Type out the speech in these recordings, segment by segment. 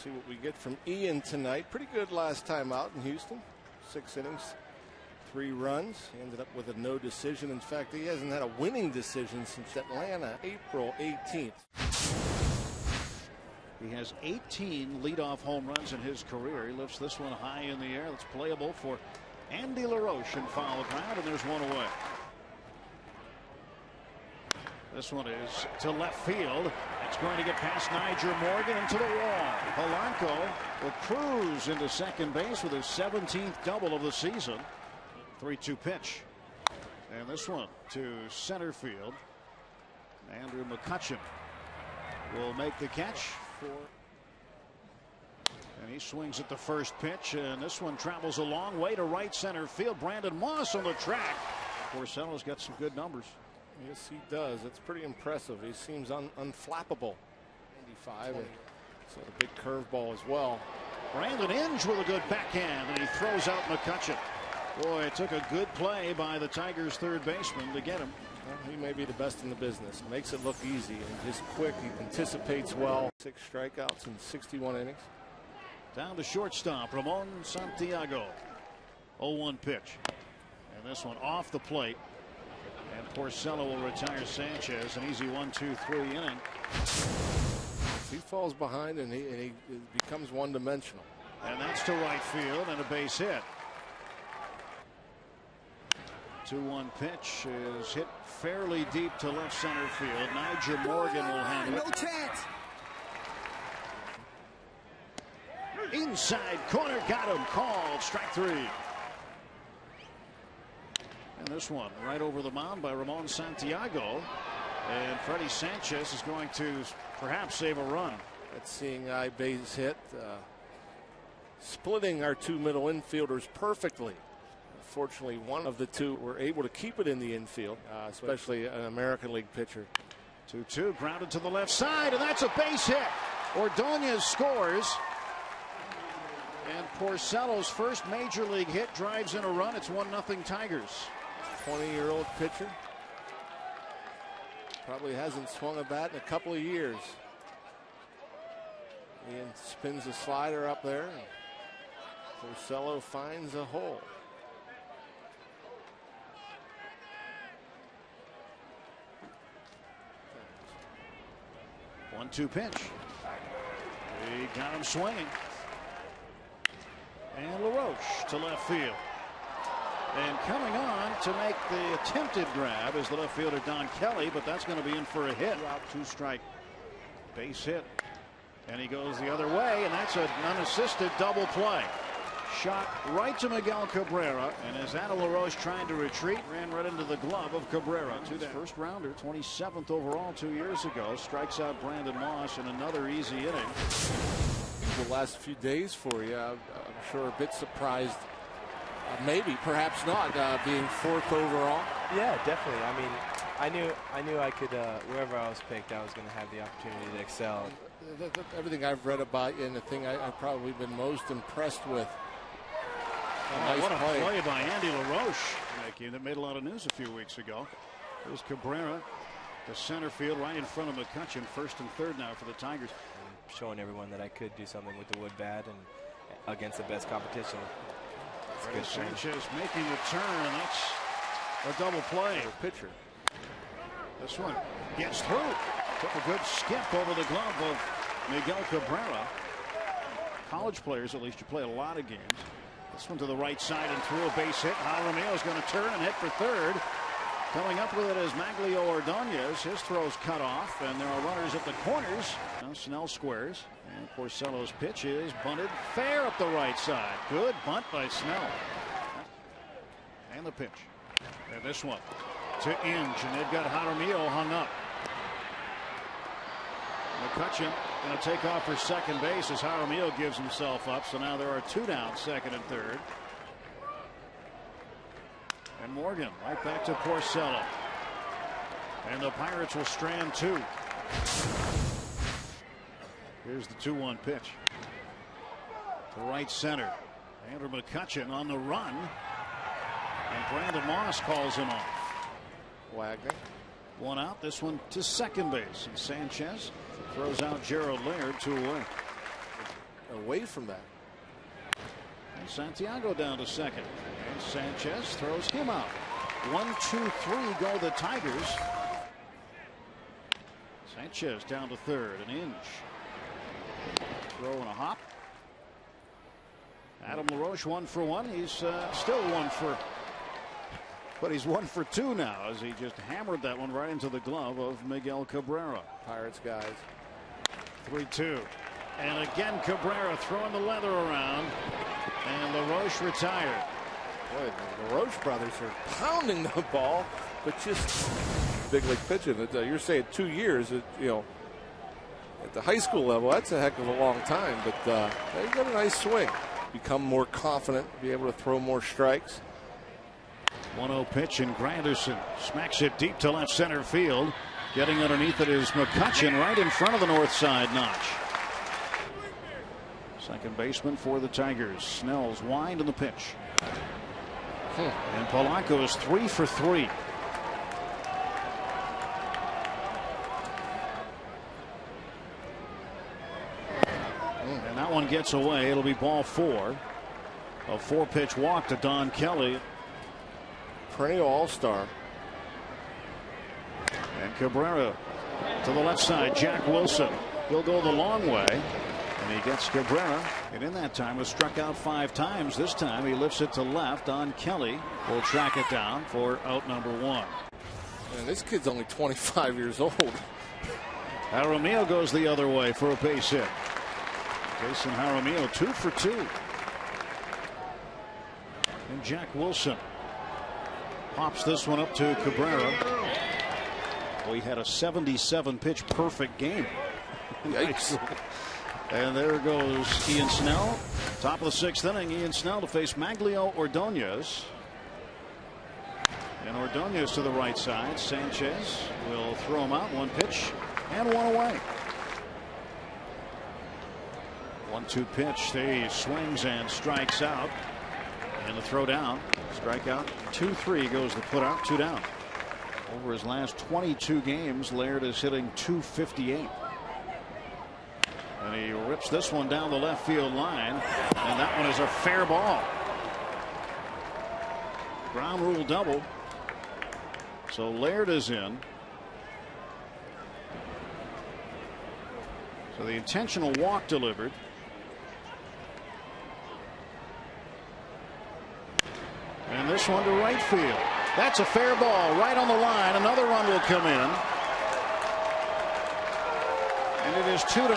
See what we get from Ian tonight. Pretty good last time out in Houston. 6 innings, 3 runs. He ended up with a no decision. In fact, he hasn't had a winning decision since Atlanta, April 18th. He has 18 leadoff home runs in his career. He lifts this one high in the air. That's playable for Andy LaRoche in foul ground, and there's one away. This one is to left field. It's going to get past Nyjer Morgan into the wall. Polanco will cruise into second base with his 17th double of the season. 3-2 pitch. And this one to center field. Andrew McCutchen will make the catch. And he swings at the first pitch, and this one travels a long way to right center field. Brandon Moss on the track. Porcello's got some good numbers. Yes, he does. It's pretty impressive. He seems unflappable. 95, and so a big curveball as well. Brandon Inge with a good backhand, and he throws out McCutchen. Boy, it took a good play by the Tigers' third baseman to get him. Well, he may be the best in the business. Makes it look easy and just quick. He anticipates well. 6 strikeouts in 61 innings. Down to shortstop, Ramon Santiago. 0-1 pitch. And this one off the plate. And Porcello will retire Sanchez. An easy 1-2-3 inning. He falls behind and he becomes one-dimensional. And that's to right field and a base hit. 2-1 pitch is hit fairly deep to left center field. Nyjer Morgan will handle it. No chance. Inside corner, got him. Called strike 3. And this one right over the mound by Ramon Santiago. And Freddie Sanchez is going to perhaps save a run. That's seeing eye base hit. Splitting our 2 middle infielders perfectly. Fortunately, one of the 2 were able to keep it in the infield, especially an American League pitcher. 2-2 grounded to the left side, and that's a base hit. Ordonez scores. And Porcello's first major league hit drives in a run. It's 1-0 Tigers. 20-year-old pitcher. Probably hasn't swung a bat in a couple of years. Ian spins the slider up there. Porcello finds a hole. 1-2 pitch. He got him swinging. And LaRoche to left field. And coming on to make the attempted grab is the left fielder Don Kelly, but that's going to be in for a hit. 2-strike base hit. And he goes the other way, and that's an unassisted double play. Shot right to Miguel Cabrera, and as Ana LaRoche trying to retreat, ran right into the glove of Cabrera. His first rounder, 27th overall 2 years ago, strikes out Brandon Moss in another easy inning. The last few days for you, I'm sure a bit surprised. Maybe, perhaps not, being 4th overall. Yeah, definitely. I mean, I knew I could, wherever I was picked, I was going to have the opportunity to excel. Everything I've read about you, and the thing I've probably been most impressed with. What a play by Andy LaRoche, that made a lot of news a few weeks ago. There's Cabrera to center field right in front of McCutchen, 1st and 3rd now for the Tigers. I'm showing everyone that I could do something with the wood bat and against the best competition. Freddie Sanchez making the turn. That's a double play. Pitcher. This one gets through. Took a good skip over the glove of Miguel Cabrera. College players, at least, you play a lot of games. This one to the right side and through a base hit. Jaramillo is going to turn and hit for 3rd. Coming up with it is Maglio Ordonez. His throw's cut off, and there are runners at the corners. Now Snell squares, and Porcello's pitch is bunted fair up the right side. Good bunt by Snell. And the pitch. And this one to Inge, and they've got Jaramillo hung up. McCutchen going to take off for second base as Jaramillo gives himself up. So now there are 2 down, 2nd and 3rd. And Morgan right back to Porcello. And the Pirates will strand 2. Here's the 2-1 pitch. To right center. Andrew McCutchen on the run. And Brandon Moss calls him off. Wagner. 1 out. This one to second base. And Sanchez throws out Gerald Laird, 2 away. away from that. And Santiago down to second. And Sanchez throws him out. 1, 2, 3 go the Tigers. Sanchez down to third. An inch. Throw and a hop. Adam LaRoche 1 for 1. He's still 1 for. But he's 1 for 2 now as he just hammered that one right into the glove of Miguel Cabrera. Pirates guys. 3-2. And again Cabrera throwing the leather around. And LaRoche retired. Boy, the LaRoche brothers are pounding the ball, but just big league pitching. You're saying 2 years, you know, at the high school level, that's a heck of a long time. But they've got a nice swing. Become more confident, be able to throw more strikes. 1-0 pitch, and Granderson smacks it deep to left center field. Getting underneath it is McCutchen right in front of the north side notch. Second baseman for the Tigers. Snell's wide in the pitch. And Polanco is 3 for 3. And that one gets away. It'll be ball 4. A 4-pitch walk to Don Kelly. Perennial all-star. And Cabrera to the left side. Jack Wilson will go the long way. And he gets Cabrera. And in that time was struck out 5 times. This time he lifts it to left. Don Kelly will track it down for out number 1. Man, this kid's only 25 years old. Jaramillo goes the other way for a base hit. Jason Jaramillo 2 for 2. And Jack Wilson pops this one up to Cabrera. Well, he had a 77-pitch perfect game. Yikes. And there goes Ian Snell. Top of the 6th inning, Ian Snell to face Maglio Ordonez. And Ordonez to the right side. Sanchez will throw him out. 1 pitch and 1 away. 1-2 pitch. He swings and strikes out. And the throw down. Strikeout. 2-3 goes the put out. 2 down. Over his last 22 games, Laird is hitting .258. And he rips this one down the left field line. And that one is a fair ball. Ground rule double. So Laird is in. So the intentional walk delivered. And this one to right field. That's a fair ball right on the line. Another run will come in. And it is 2-0.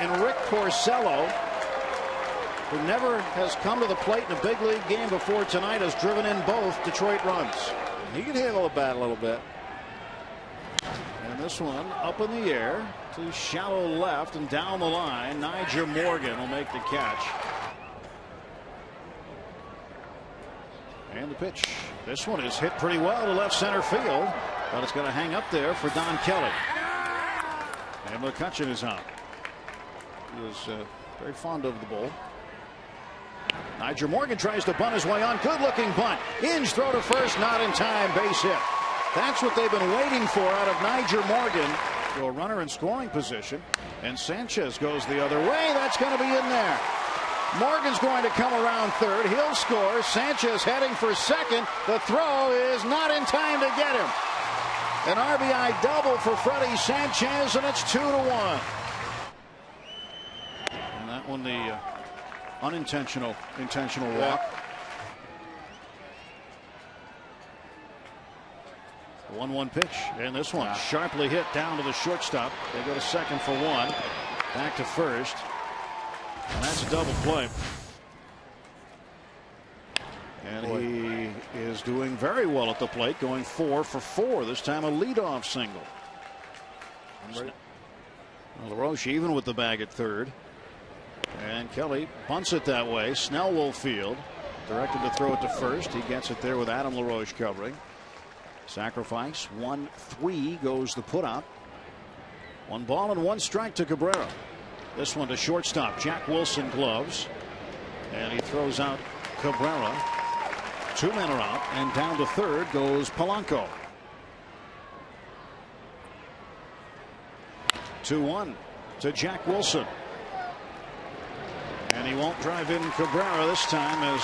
And Rick Porcello, who never has come to the plate in a big league game before tonight, has driven in both Detroit runs. He can handle a bat a little bit. And this one up in the air to shallow left and down the line. Nyjer Morgan will make the catch. And the pitch. This one is hit pretty well to left center field, but it's going to hang up there for Don Kelly. And McCutchen is out. He was very fond of the ball. Nyjer Morgan tries to bunt his way on. Good looking bunt. Hinge throw to first, not in time. Base hit. That's what they've been waiting for out of Nyjer Morgan. To a runner in scoring position. And Sanchez goes the other way. That's going to be in there. Morgan's going to come around third. He'll score. Sanchez heading for second. The throw is not in time to get him. An RBI double for Freddie Sanchez, and it's 2-1. And that one, the unintentional walk. 1-1 pitch, and this one sharply hit down to the shortstop. They go to second for 1. Back to first. And that's a double play. And he is doing very well at the plate, going 4 for 4. This time a leadoff single. LaRoche even with the bag at third. And Kelly bunts it that way. Snell will field. Directed to throw it to first. He gets it there with Adam LaRoche covering. Sacrifice. 1-3 goes the putout. 1 ball and 1 strike to Cabrera. This one to shortstop. Jack Wilson gloves. And he throws out Cabrera. 2 men are out. And down to third goes Polanco. 2-1 to Jack Wilson. And he won't drive in Cabrera this time as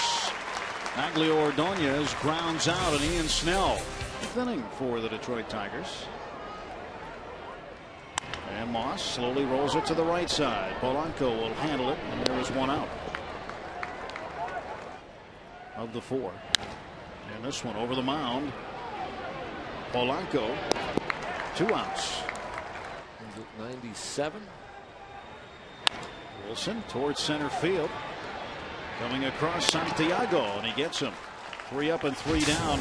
Aglio Ordonez grounds out and Ian Snell. Fifth inning for the Detroit Tigers. And Moss slowly rolls it to the right side. Polanco will handle it, and there is one out of the four. And this one over the mound. Polanco, 2 outs. Is it 97? Wilson towards center field. Coming across Santiago, and he gets him. 3 up and 3 down.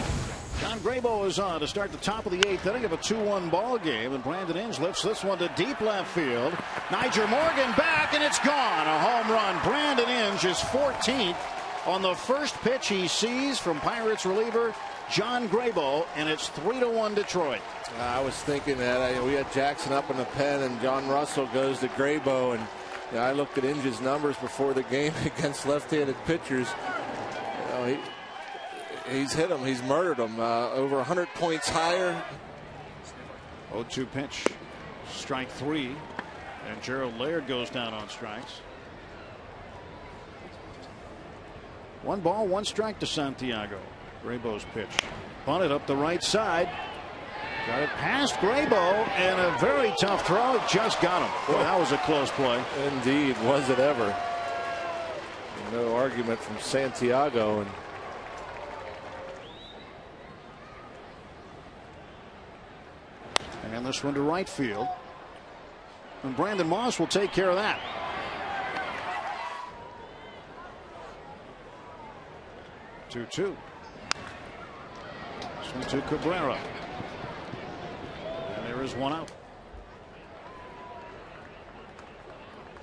John Grabo is on to start the top of the 8th inning of a 2-1 ball game, and Brandon Inge lifts this one to deep left field. Niger Morgan back, and it's gone. A home run. Brandon Inge is 14th on the first pitch he sees from Pirates reliever John Grabo, and it's 3-1 Detroit. I was thinking that we had Jackson up in the pen, and John Russell goes to Grabo, and I looked at Inge's numbers before the game against left-handed pitchers. He's hit them. He's murdered them. Over 100 points higher. 0-2 pitch. Strike 3. And Gerald Laird goes down on strikes. 1 ball, 1 strike to Santiago. Grabo's pitch. Bunted up the right side. Got it past Grabo, and a very tough throw. Just got him. Boy, that was a close play. Indeed, was it ever. No argument from Santiago. And this one to right field. And Brandon Moss will take care of that. Two. This one to Cabrera. And there is one out.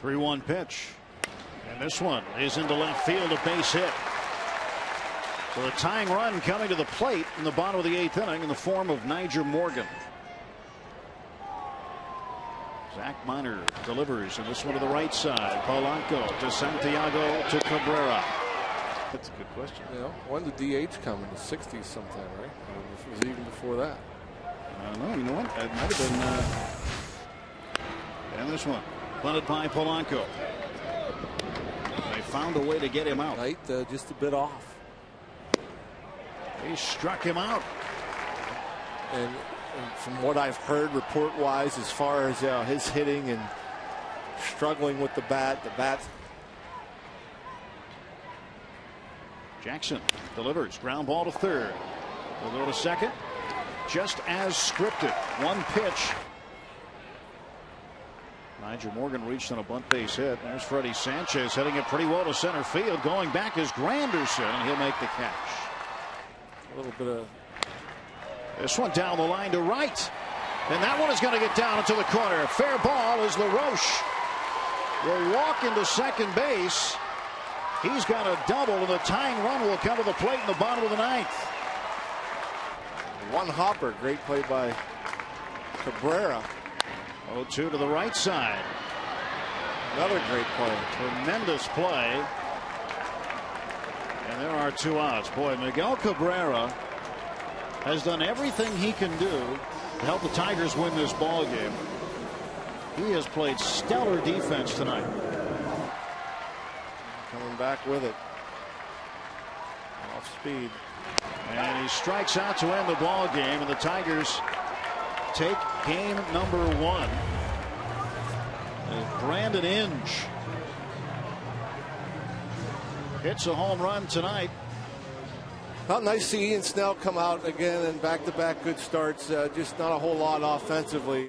3-1 pitch. And this one is into left field, a base hit. So the tying run coming to the plate in the bottom of the 8th inning in the form of Niger Morgan. Zach Miner delivers, and this one to the right side. Polanco to Santiago to Cabrera. That's a good question. When did DH come in the 60s sometime, right? Or was it even before that? I don't know. You know what? It might have been. And this one bunted by Polanco. They found a way to get him out. Right, just a bit off. He struck him out. And from what I've heard report-wise, as far as his hitting and struggling with the bat. Jackson delivers. Ground ball to third. We'll go to second. Just as scripted. 1 pitch. Niger Morgan reached on a bunt base hit. There's Freddie Sanchez hitting it pretty well to center field. Going back is Granderson, and he'll make the catch. A little bit of. This one down the line to right. And that one is going to get down into the corner. Fair ball as LaRoche will walk into second base. He's got a double, and the tying run will come to the plate in the bottom of the 9th. One hopper. Great play by Cabrera. 0-2 to the right side. Another great play. Tremendous play. And there are 2 outs. Boy, Miguel Cabrera has done everything he can do to help the Tigers win this ball game. He has played stellar defense tonight. Coming back with it. Off speed. And he strikes out to end the ball game, and the Tigers take game number 1. And Brandon Inge hits a home run tonight. Well, nice to see Ian Snell come out again and back-to-back good starts. Just not a whole lot offensively.